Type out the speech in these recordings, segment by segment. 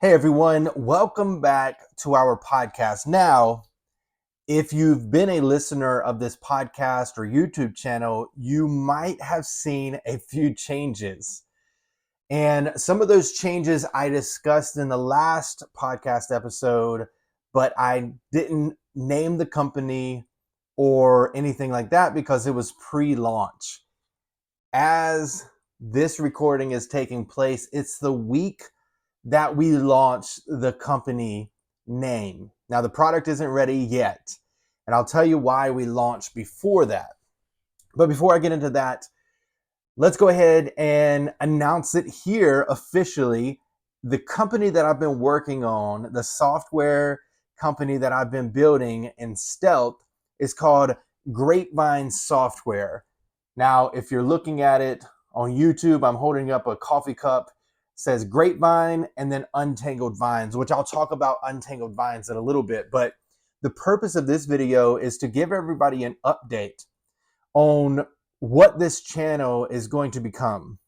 Hey everyone, welcome back to our podcast. Now, if you've been a listener of this podcast or YouTube channel, you might have seen a few changes. And some of those changes I discussed in the last podcast episode, but I didn't name the company or anything like that because it was pre-launch. As this recording is taking place, it's the week that we launched the company name. Now, the product isn't ready yet, and I'll tell you why we launched before that. But before I get into that, let's go ahead and announce it here officially. The company that I've been working on, the software company that I've been building in stealth, is called Grapevine Software. Now, if you're looking at it on YouTube, I'm holding up a coffee cup. It says Grapevine and then Untangled Vines, which I'll talk about Untangled Vines in a little bit. But the purpose of this video is to give everybody an update on what this channel is going to become.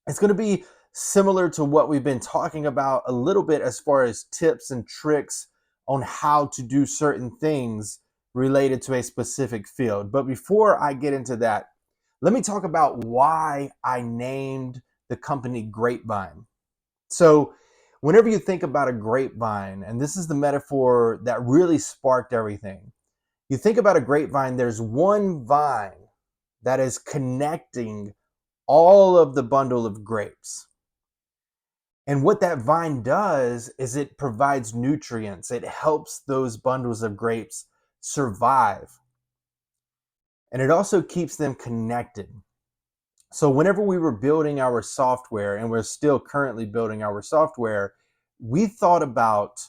It's going to be similar to what we've been talking about a little bit as far as tips and tricks on how to do certain things related to a specific field. But before I get into that, let me talk about why I named the company Grapevine. So whenever you think about a grapevine, and this is the metaphor that really sparked everything, you think about a grapevine, there's one vine that is connecting all of the bundle of grapes. And what that vine does is it provides nutrients. It helps those bundles of grapes survive. And it also keeps them connected. So whenever we were building our software, and we're still currently building our software, we thought about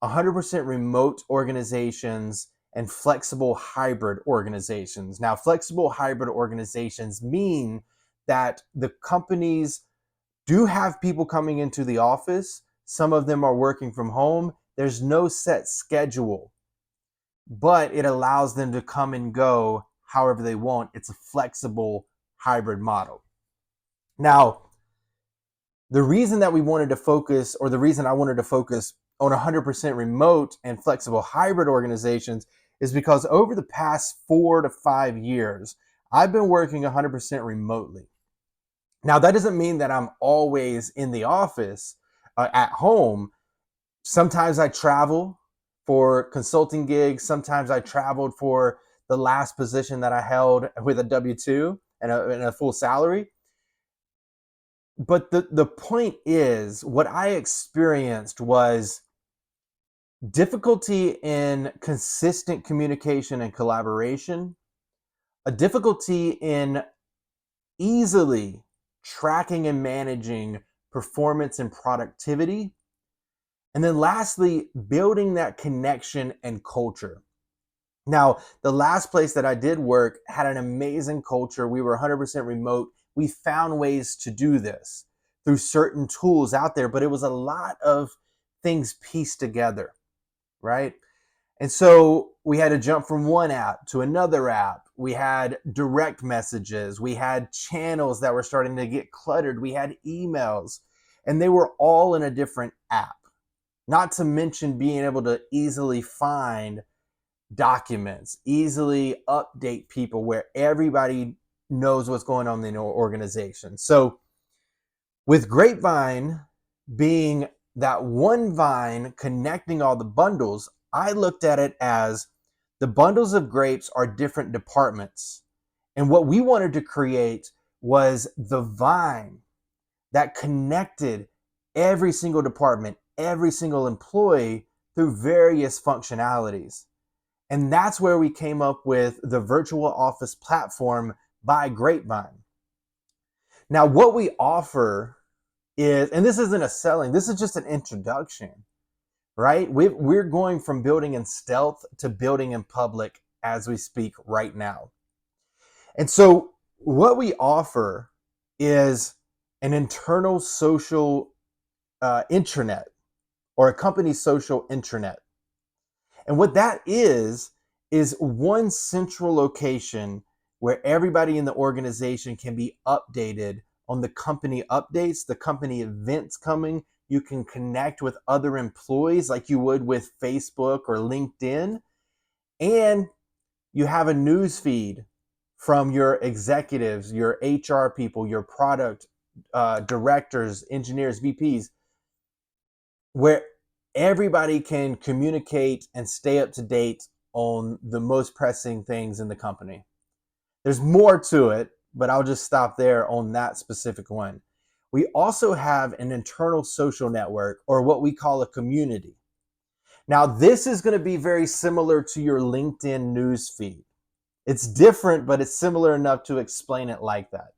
100% remote organizations and flexible hybrid organizations. Now, flexible hybrid organizations mean that the companies do have people coming into the office. Some of them are working from home. There's no set schedule, but it allows them to come and go however they want. It's a flexible hybrid model. Now, the reason that we wanted to focus, or the reason I wanted to focus on 100% remote and flexible hybrid organizations is because over the past 4 to 5 years, I've been working 100% remotely. Now, that doesn't mean that I'm always in the office at home. Sometimes I travel for consulting gigs. Sometimes I traveled for the last position that I held with a W-2 and a full salary. But the point is, what I experienced was difficulty in consistent communication and collaboration, a difficulty in easily tracking and managing performance and productivity, and then lastly, building that connection and culture. Now, the last place that I did work had an amazing culture. We were 100% remote. We found ways to do this through certain tools out there, but it was a lot of things pieced together, right? And so we had to jump from one app to another app. We had direct messages. We had channels that were starting to get cluttered. We had emails, and they were all in a different app. Not to mention being able to easily find documents, easily update people where everybody knows what's going on in the organization. So with Grapevine being that one vine connecting all the bundles, I looked at it as the bundles of grapes are different departments. And what we wanted to create was the vine that connected every single department, every single employee through various functionalities. And that's where we came up with the virtual office platform by Grapevine. Now, what we offer is, and this isn't a selling, this is just an introduction, right? We're going from building in stealth to building in public as we speak right now. And so what we offer is an internal social intranet, or a company social intranet. And what that is one central location where everybody in the organization can be updated on the company updates, the company events coming. You can connect with other employees like you would with Facebook or LinkedIn. And you have a news feed from your executives, your HR people, your product directors, engineers, VPs, where everybody can communicate and stay up to date on the most pressing things in the company. There's more to it, but I'll just stop there on that specific one. We also have an internal social network, or what we call a community. Now, this is going to be very similar to your LinkedIn news feed. It's different, but it's similar enough to explain it like that.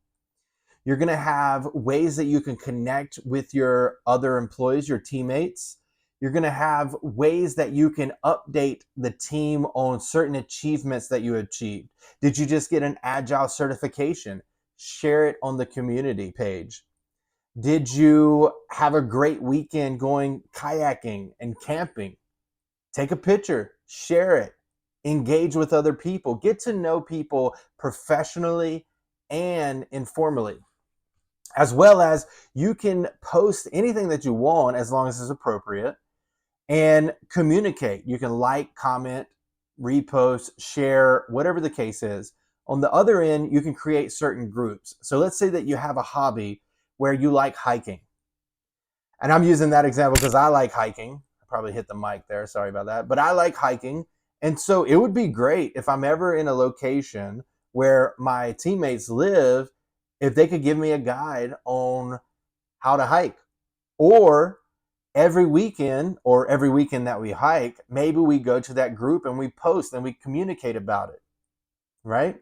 You're going to have ways that you can connect with your other employees, your teammates. You're going to have ways that you can update the team on certain achievements that you achieved. Did you just get an Agile certification? Share it on the community page. Did you have a great weekend going kayaking and camping? Take a picture, share it, engage with other people, get to know people professionally and informally, as well as you can post anything that you want as long as it's appropriate and communicate. You can like, comment, repost, share, whatever the case is. On the other end, you can create certain groups. So let's say that you have a hobby where you like hiking. And I'm using that example because I like hiking. I probably hit the mic there. Sorry about that. But I like hiking. And so it would be great if I'm ever in a location where my teammates live, if they could give me a guide on how to hike. Or every weekend that we hike, maybe we go to that group and we post and we communicate about it, right?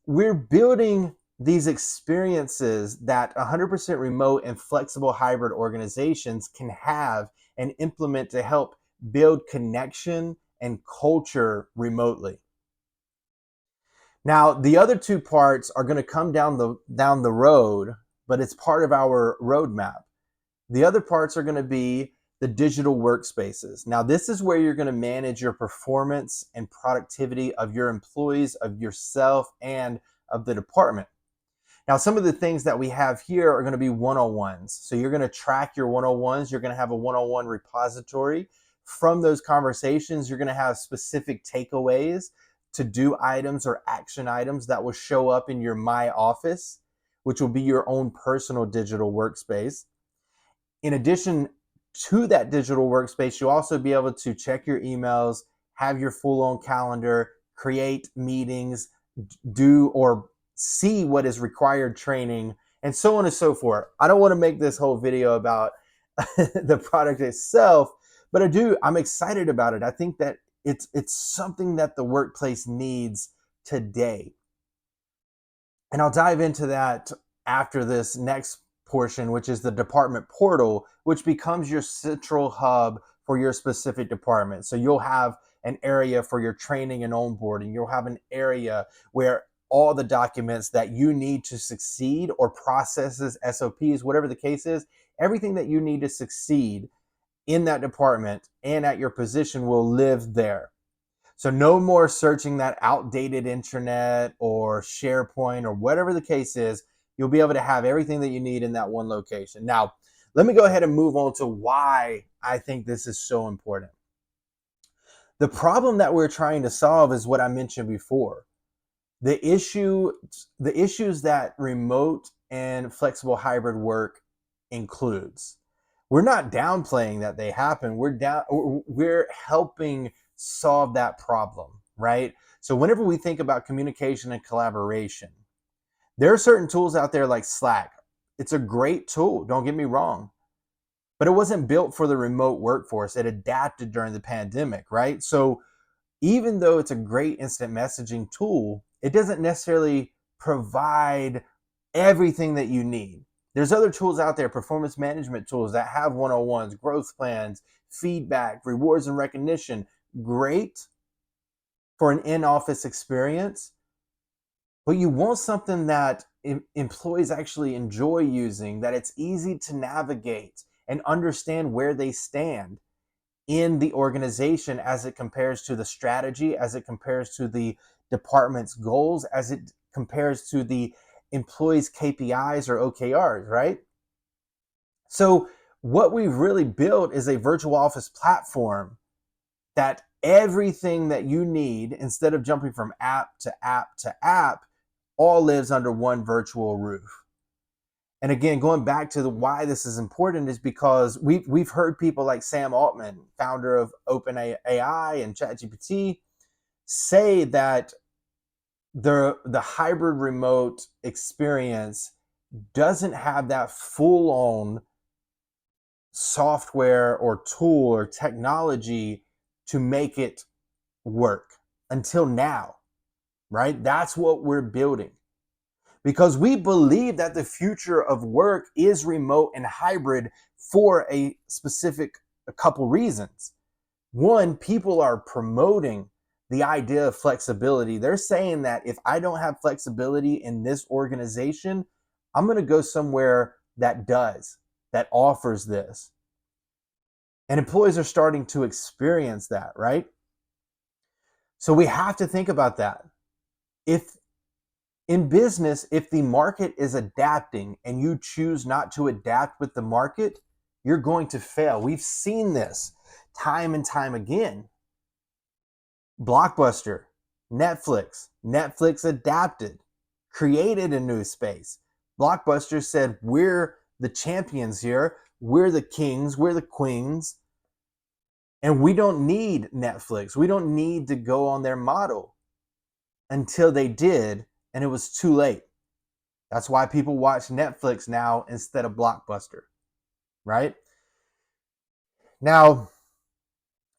We're building these experiences that 100% remote and flexible hybrid organizations can have and implement to help build connection and culture remotely. Now, the other two parts are going to come down the road, but it's part of our roadmap. The other parts are going to be the digital workspaces. Now, this is where you're going to manage your performance and productivity of your employees, of yourself, and of the department. Now, some of the things that we have here are going to be one-on-ones. So you're going to track your one-on-ones. You're going to have a one-on-one repository. From those conversations, you're going to have specific takeaways, to-do items or action items that will show up in your My Office, which will be your own personal digital workspace. In addition to that digital workspace, you'll also be able to check your emails, have your full-on calendar, create meetings, do or see what is required training, and so on and so forth. I don't want to make this whole video about the product itself, but I'm excited about it. I think that it's something that the workplace needs today. And I'll dive into that after this next portion, which is the department portal, which becomes your central hub for your specific department. So you'll have an area for your training and onboarding. You'll have an area where all the documents that you need to succeed, or processes, SOPs, whatever the case is, everything that you need to succeed in that department and at your position will live there. So no more searching that outdated intranet or SharePoint or whatever the case is. You'll be able to have everything that you need in that one location. Now, let me go ahead and move on to why I think this is so important. The problem that we're trying to solve is what I mentioned before. The issues that remote and flexible hybrid work includes. We're not downplaying that they happen. We're helping solve that problem, right? So whenever we think about communication and collaboration, there are certain tools out there like Slack. It's a great tool, don't get me wrong, but it wasn't built for the remote workforce. It adapted during the pandemic, right? So even though it's a great instant messaging tool, it doesn't necessarily provide everything that you need. There's other tools out there, performance management tools that have one-on-ones, growth plans, feedback, rewards and recognition. Great for an in-office experience, but you want something that employees actually enjoy using, that it's easy to navigate and understand where they stand in the organization as it compares to the strategy, as it compares to the department's goals, as it compares to the employees' KPIs or OKRs, right? So what we've really built is a virtual office platform that everything that you need, instead of jumping from app to app to app, all lives under one virtual roof. And again, going back to why this is important is because we've heard people like Sam Altman, founder of OpenAI and ChatGPT, say that the hybrid remote experience doesn't have that full-on software or tool or technology to make it work until now, right? That's what we're building, because we believe that the future of work is remote and hybrid for a couple reasons. One, people are promoting the idea of flexibility. They're saying that if I don't have flexibility in this organization, I'm going to go somewhere that offers this. And employees are starting to experience that, right? So we have to think about that. If in business, if the market is adapting and you choose not to adapt with the market, you're going to fail. We've seen this time and time again. Blockbuster, Netflix adapted, created a new space. Blockbuster said, we're the champions here. We're the kings. We're the queens. And we don't need Netflix. We don't need to go on their model, until they did, and it was too late. That's why people watch Netflix now instead of Blockbuster, right? Now,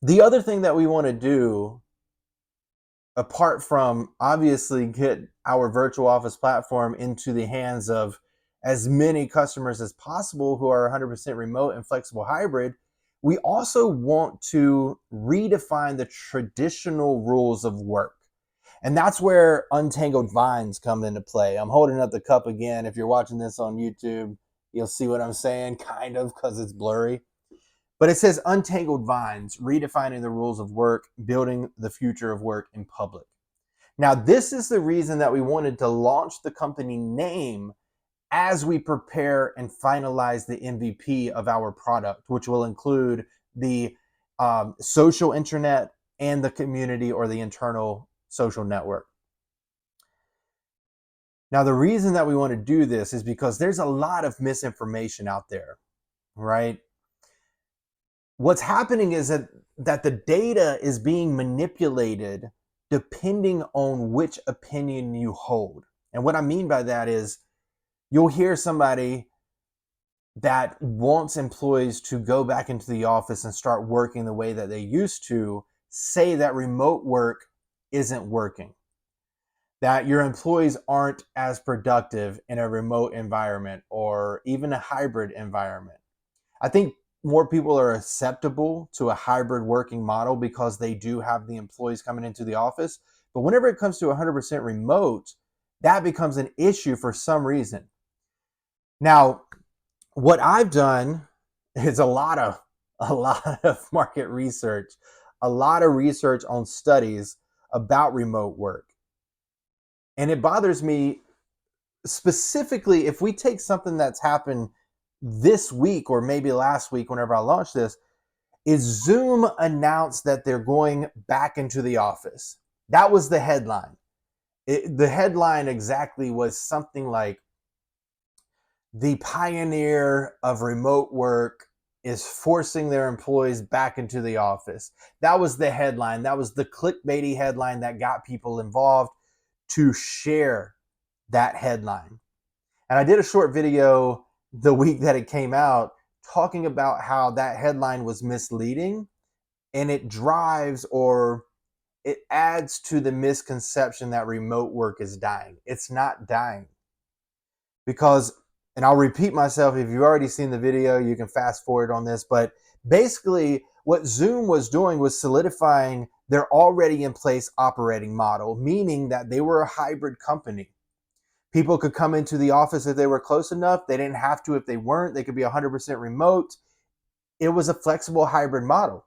the other thing that we want to do, apart from obviously get our virtual office platform into the hands of as many customers as possible who are 100% remote and flexible hybrid, we also want to redefine the traditional rules of work. And that's where untangled vines come into play. I'm holding up the cup again. If you're watching this on YouTube, you'll see what I'm saying, kind of, because it's blurry. But it says untangled vines, redefining the rules of work, building the future of work in public. Now, this is the reason that we wanted to launch the company name as we prepare and finalize the MVP of our product, which will include the social intranet and the community or the internal social network. Now, the reason that we want to do this is because there's a lot of misinformation out there, right? What's happening is that the data is being manipulated depending on which opinion you hold. And what I mean by that is you'll hear somebody that wants employees to go back into the office and start working the way that they used to say that remote work isn't working, that your employees aren't as productive in a remote environment or even a hybrid environment. I think more people are acceptable to a hybrid working model because they do have the employees coming into the office. But whenever it comes to 100% remote, that becomes an issue for some reason. Now, what I've done is a lot of market research, a lot of research on studies about remote work. And it bothers me specifically if we take something that's happened this week or maybe last week whenever I launched this, is Zoom announced that they're going back into the office. That was the headline. The headline exactly was something like, the pioneer of remote work is forcing their employees back into the office. That was the headline. That was the clickbaity headline that got people involved to share that headline. And I did a short video the week that it came out talking about how that headline was misleading, and it drives or it adds to the misconception that remote work is dying. It's not dying. Because, and I'll repeat myself, if you've already seen the video, you can fast forward on this, but basically what Zoom was doing was solidifying their already in place operating model, meaning that they were a hybrid company. People could come into the office if they were close enough. They didn't have to if they weren't. They could be 100% remote. It was a flexible hybrid model.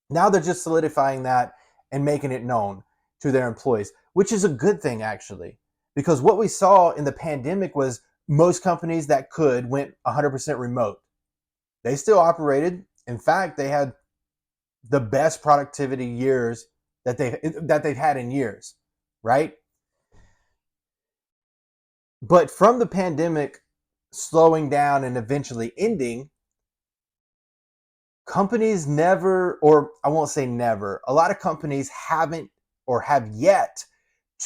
Now they're just solidifying that and making it known to their employees, which is a good thing, actually, because what we saw in the pandemic was most companies that could went 100% remote. They still operated. In fact, they had the best productivity years that they've had in years, right? But from the pandemic slowing down and eventually ending, companies never, or I won't say never, a lot of companies haven't or have yet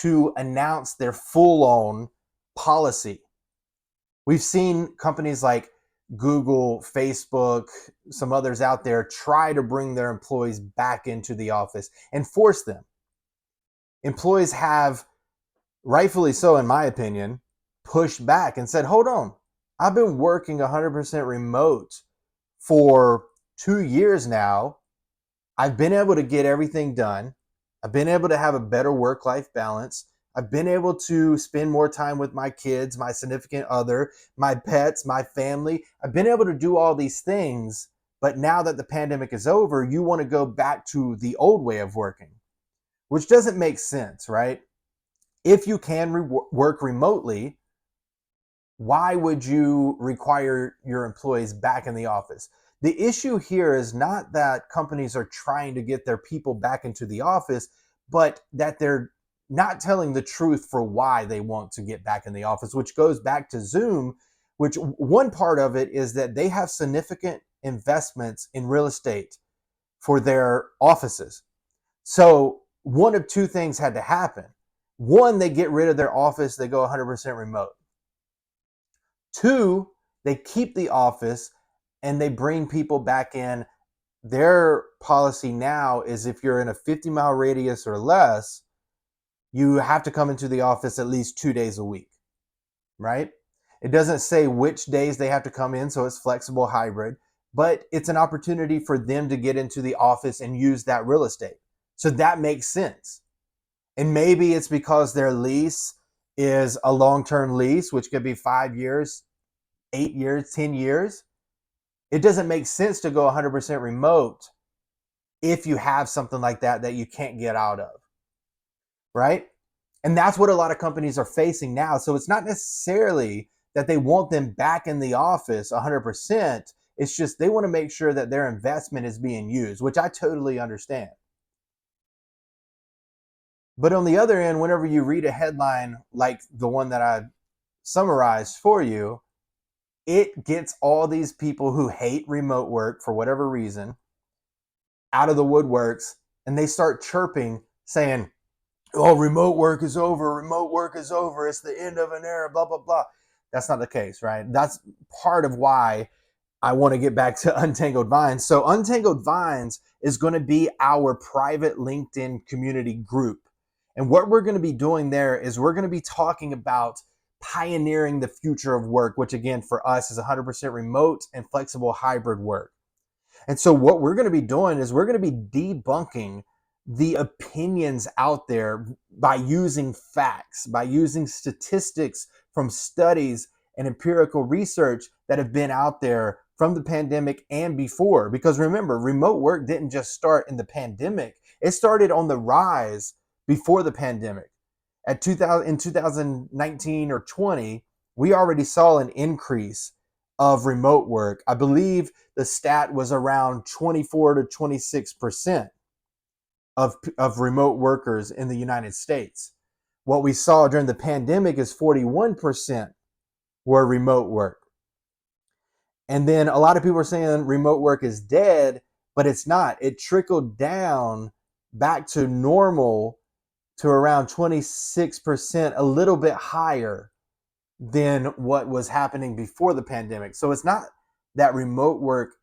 to announce their full on policy. We've seen companies like Google, Facebook, some others out there try to bring their employees back into the office and force them. Employees have, rightfully so, in my opinion, pushed back and said, hold on, I've been working 100% remote for 2 years now. I've been able to get everything done. I've been able to have a better work-life balance. I've been able to spend more time with my kids, my significant other, my pets, my family. I've been able to do all these things. But now that the pandemic is over, you want to go back to the old way of working, which doesn't make sense, right? If you can work remotely, why would you require your employees back in the office? The issue here is not that companies are trying to get their people back into the office, but that they're not telling the truth for why they want to get back in the office, which goes back to Zoom, which one part of it is that they have significant investments in real estate for their offices. So one of two things had to happen. One, they get rid of their office, they go 100% remote. Two, they keep the office and they bring people back in. Their policy now is if you're in a 50-mile radius or less, you have to come into the office at least 2 days a week, right? It doesn't say which days they have to come in, so it's flexible hybrid, but it's an opportunity for them to get into the office and use that real estate. So that makes sense. And maybe it's because their lease is a long-term lease, which could be 5 years, 8 years, 10 years. It doesn't make sense to go 100% remote if you have something like that you can't get out of, right? And that's what a lot of companies are facing now. So it's not necessarily that they want them back in the office 100%. It's just they want to make sure that their investment is being used, which I totally understand. But on the other end, whenever you read a headline like the one that I summarized for you, it gets all these people who hate remote work for whatever reason out of the woodworks, and they start chirping saying, oh, remote work is over, remote work is over, it's the end of an era, blah, blah, blah. That's not the case, right? That's part of why I want to get back to Untangled Vines. So Untangled Vines is going to be our private LinkedIn community group. And what we're going to be doing there is we're going to be talking about pioneering the future of work, which again, for us is 100% remote and flexible hybrid work. And so what we're going to be doing is we're going to be debunking the opinions out there by using facts, by using statistics from studies and empirical research that have been out there from the pandemic and before. Because remember, remote work didn't just start in the pandemic. It started on the rise before the pandemic. In 2019 or 20, we already saw an increase of remote work. I believe the stat was around 24 to 26% of remote workers in the United States. What we saw during the pandemic is 41% were remote work. And then a lot of people are saying remote work is dead, but it's not. It trickled down back to normal to around 26%, a little bit higher than what was happening before the pandemic. So it's not that remote work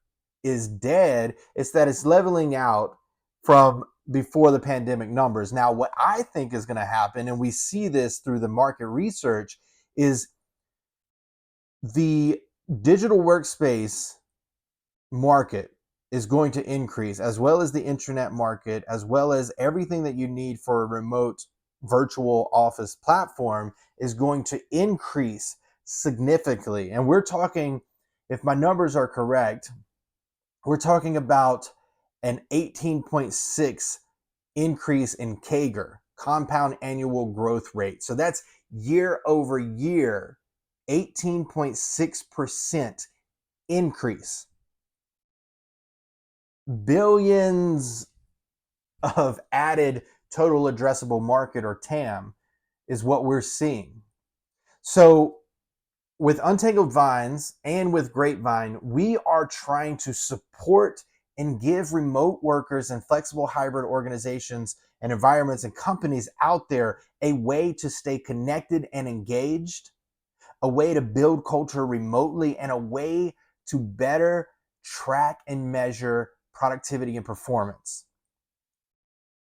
is dead, it's that it's leveling out from before the pandemic numbers. Now, what I think is going to happen, and we see this through the market research, is the digital workspace market is going to increase, as well as the internet market, as well as everything that you need for a remote virtual office platform is going to increase significantly. And we're talking, if my numbers are correct, we're talking about an 18.6 increase in CAGR, compound annual growth rate. So that's year over year, 18.6% increase. billions of added total addressable market, or TAM, is what we're seeing. So with Untangled Vines and with Grapevine, we are trying to support and give remote workers and flexible hybrid organizations and environments and companies out there a way to stay connected and engaged, a way to build culture remotely, and a way to better track and measure productivity and performance.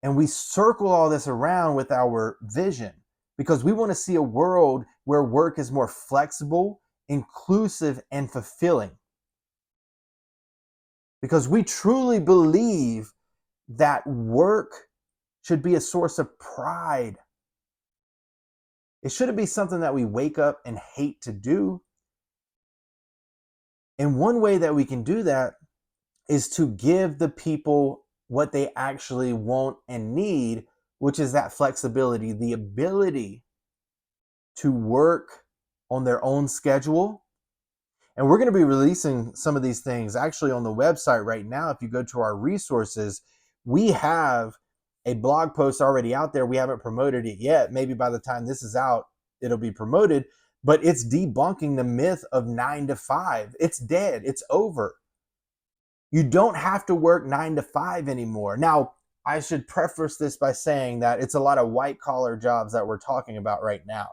And we circle all this around with our vision because we want to see a world where work is more flexible, inclusive, and fulfilling. Because we truly believe that work should be a source of pride. It shouldn't be something that we wake up and hate to do. And one way that we can do that is to give the people what they actually want and need, which is that flexibility, the ability to work on their own schedule. And we're going to be releasing some of these things actually on the website right now. If you go to our resources, we have a blog post already out there. We haven't promoted it yet. Maybe by the time this is out, it'll be promoted, but it's debunking the myth of 9 to 5. It's dead. It's over. You don't have to work 9 to 5 anymore. Now, I should preface this by saying that it's a lot of white collar jobs that we're talking about right now.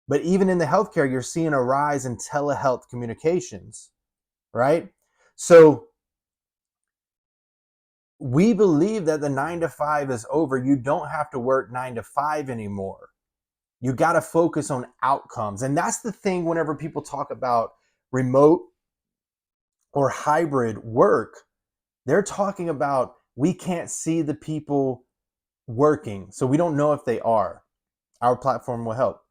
But even in the healthcare, you're seeing a rise in telehealth communications, right? So we believe that the 9 to 5 is over. You don't have to work 9 to 5 anymore. You got to focus on outcomes. And that's the thing whenever people talk about remote or hybrid work, they're talking about we can't see the people working, so we don't know if they are. Our platform will help.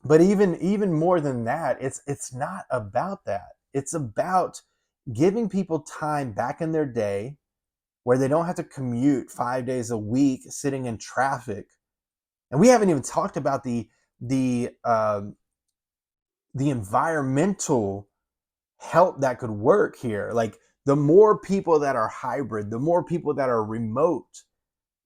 But even more than that, it's not about that. It's about giving people time back in their day where they don't have to commute 5 days a week sitting in traffic. And we haven't even talked about the environmental help that could work here. Like the more people that are hybrid, the more people that are remote,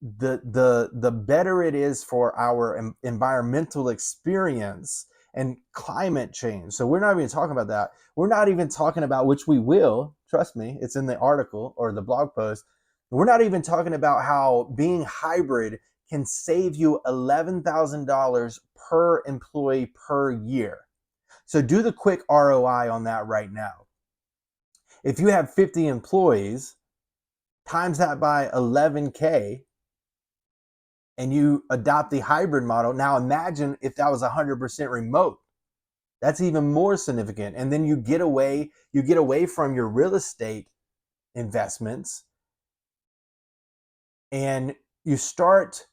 the better it is for our environmental experience and climate change. So we're not even talking about that. We're not even talking about, which we will, trust me, it's in the article or the blog post. We're not even talking about how being hybrid can save you $11,000 per employee per year. So do the quick ROI on that right now. If you have 50 employees, times that by 11K, and you adopt the hybrid model. Now imagine if that was 100% remote. That's even more significant. And then you get away from your real estate investments and you start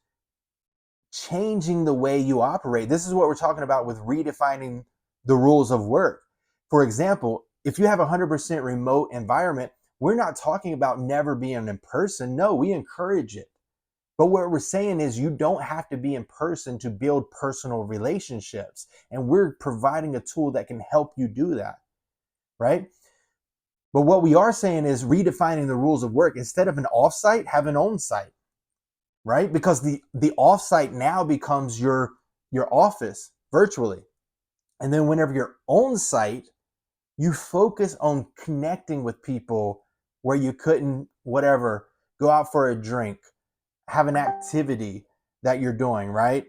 changing the way you operate. This is what we're talking about with redefining the rules of work. For example, if you have a 100% remote environment, we're not talking about never being in person. No, we encourage it. But what we're saying is you don't have to be in person to build personal relationships. And we're providing a tool that can help you do that, right? But what we are saying is redefining the rules of work. Instead of an offsite, have an on-site, right? Because the offsite now becomes your office virtually. And then whenever you're on site, you focus on connecting with people where you couldn't, whatever, go out for a drink, have an activity that you're doing, right?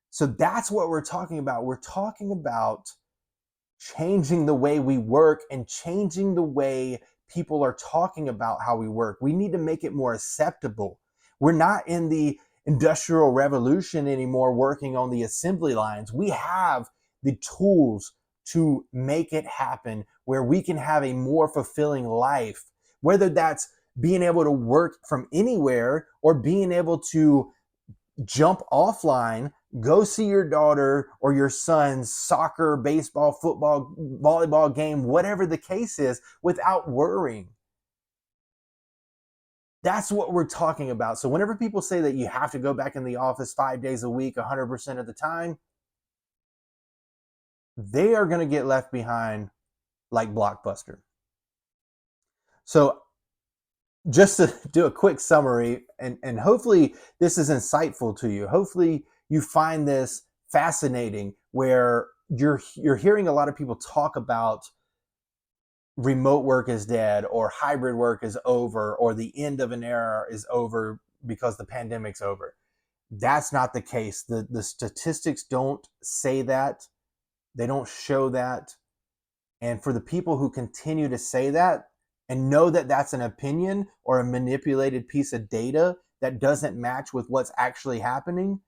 So that's what we're talking about. We're talking about changing the way we work and changing the way people are talking about how we work. We need to make it more acceptable. We're not in the industrial revolution anymore working on the assembly lines. We have the tools to make it happen where we can have a more fulfilling life, whether that's being able to work from anywhere or being able to jump offline, go see your daughter or your son's soccer, baseball, football, volleyball game, whatever the case is, without worrying. That's what we're talking about. So whenever people say that you have to go back in the office 5 days a week, 100% of the time, they are going to get left behind like Blockbuster. So just to do a quick summary, and hopefully this is insightful to you. Hopefully you find this fascinating, where you're hearing a lot of people talk about remote work is dead, or hybrid work is over, or the end of an era is over because the pandemic's over. That's not the case. The statistics don't say that. They don't show that. And for the people who continue to say that and know that that's an opinion or a manipulated piece of data that doesn't match with what's actually happening,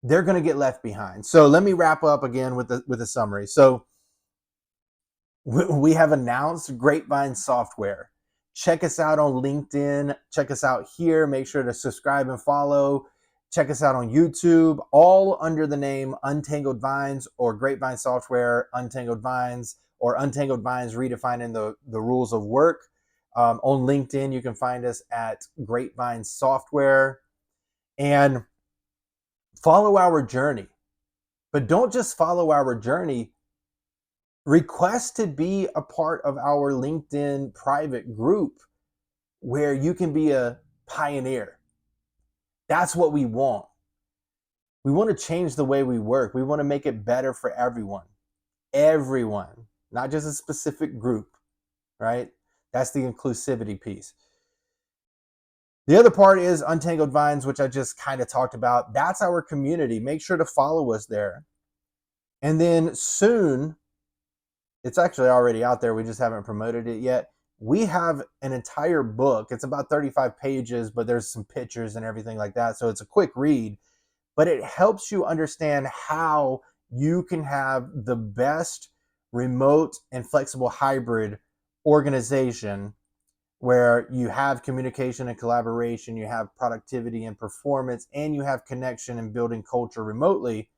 they're going to get left behind. So let me wrap up again with a summary. So we have announced Grapevine Software. Check us out on LinkedIn. Check us out here. Make sure to subscribe and follow. Check us out on YouTube, all under the name Untangled Vines, or Grapevine Software, Untangled Vines, or Untangled Vines Redefining the Rules of Work. On LinkedIn, you can find us at Grapevine Software. And follow our journey. But don't just follow our journey. Request to be a part of our LinkedIn private group where you can be a pioneer. That's what we want. We want to change the way we work. We want to make it better for everyone. Everyone, not just a specific group, right? That's the inclusivity piece. The other part is Untangled Vines, which I just kind of talked about. That's our community. Make sure to follow us there. And then soon, it's actually already out there. We just haven't promoted it yet. We have an entire book. It's about 35 pages, but there's some pictures and everything like that. So it's a quick read, but it helps you understand how you can have the best remote and flexible hybrid organization, where you have communication and collaboration, you have productivity and performance, and you have connection and building culture remotely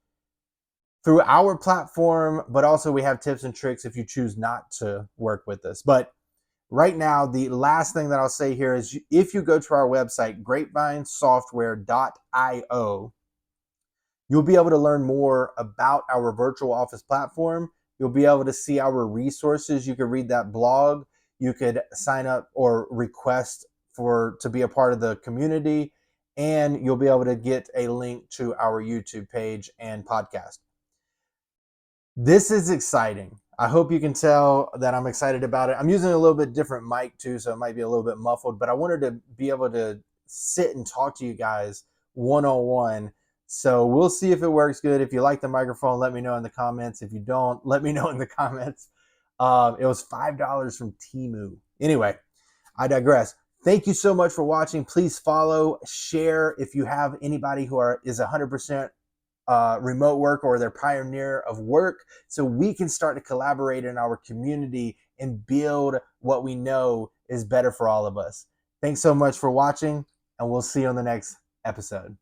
through our platform. But also we have tips and tricks if you choose not to work with us. But right now, the last thing that I'll say here is, if you go to our website, grapevinesoftware.io, you'll be able to learn more about our virtual office platform. You'll be able to see our resources. You could read that blog. You could sign up or request to be a part of the community, and you'll be able to get a link to our YouTube page and podcast. This is exciting. I hope you can tell that I'm excited about it. I'm using a little bit different mic too, so it might be a little bit muffled, but I wanted to be able to sit and talk to you guys one-on-one. So we'll see if it works good. If you like the microphone, let me know in the comments. If you don't, let me know in the comments. It was $5 from Temu. Anyway, I digress. Thank you so much for watching. Please follow, share if you have anybody who is 100% remote work, or they're pioneer of work, so we can start to collaborate in our community and build what we know is better for all of us. Thanks so much for watching, and we'll see you on the next episode.